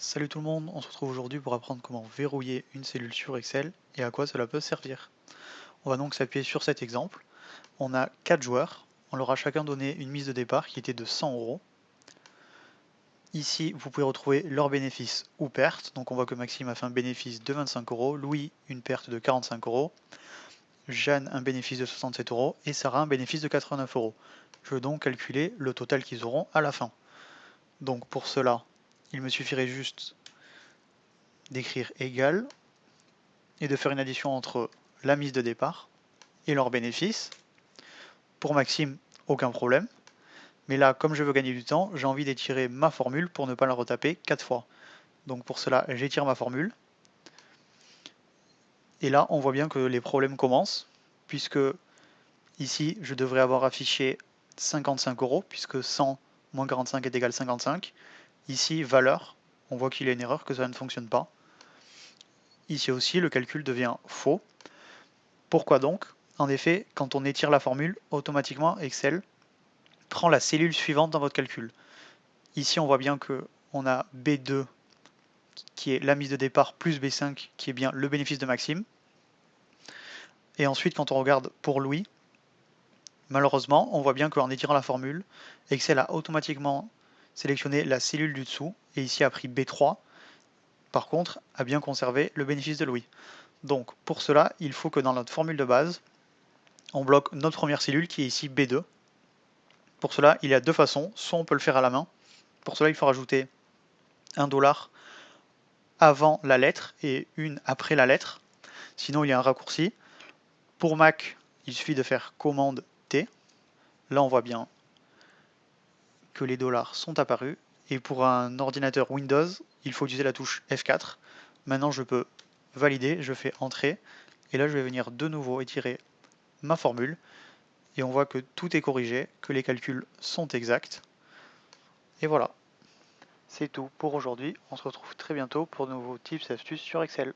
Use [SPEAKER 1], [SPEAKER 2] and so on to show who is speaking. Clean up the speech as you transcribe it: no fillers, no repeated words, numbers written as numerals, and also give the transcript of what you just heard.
[SPEAKER 1] Salut tout le monde, on se retrouve aujourd'hui pour apprendre comment verrouiller une cellule sur Excel et à quoi cela peut servir. On va donc s'appuyer sur cet exemple. On a 4 joueurs, on leur a chacun donné une mise de départ qui était de 100 euros. Ici, vous pouvez retrouver leurs bénéfices ou pertes. Donc on voit que Maxime a fait un bénéfice de 25 euros, Louis une perte de 45 euros, Jeanne un bénéfice de 67 euros et Sarah un bénéfice de 89 euros. Je veux donc calculer le total qu'ils auront à la fin. Donc pour cela, il me suffirait juste d'écrire égal et de faire une addition entre la mise de départ et leur bénéfice. Pour Maxime, aucun problème. Mais là, comme je veux gagner du temps, j'ai envie d'étirer ma formule pour ne pas la retaper 4 fois. Donc pour cela, j'étire ma formule. Et là, on voit bien que les problèmes commencent, puisque ici, je devrais avoir affiché 55 euros, puisque 100 moins 45 est égal à 55. Ici, valeur, on voit qu'il y a une erreur, que ça ne fonctionne pas. Ici aussi, le calcul devient faux. Pourquoi donc? En effet, quand on étire la formule, automatiquement Excel prend la cellule suivante dans votre calcul. Ici, on voit bien que on a B2 qui est la mise de départ plus B5 qui est bien le bénéfice de Maxime. Et ensuite, quand on regarde pour Louis, malheureusement, on voit bien qu'en étirant la formule, Excel a automatiquement sélectionné la cellule du dessous et ici a pris B3. Par contre, a bien conservé le bénéfice de Louis. Donc, pour cela, il faut que dans notre formule de base, on bloque notre première cellule qui est ici B2. Pour cela, il y a deux façons. Soit on peut le faire à la main. Pour cela, il faut rajouter $1 avant la lettre et une après la lettre. Sinon, il y a un raccourci. Pour Mac, il suffit de faire commande T. Là, on voit bien que les dollars sont apparus. Et pour un ordinateur Windows, il faut utiliser la touche F4. Maintenant, je peux valider, je fais entrée. Et là, je vais venir de nouveau étirer ma formule. Et on voit que tout est corrigé, que les calculs sont exacts. Et voilà, c'est tout pour aujourd'hui. On se retrouve très bientôt pour de nouveaux tips et astuces sur Excel.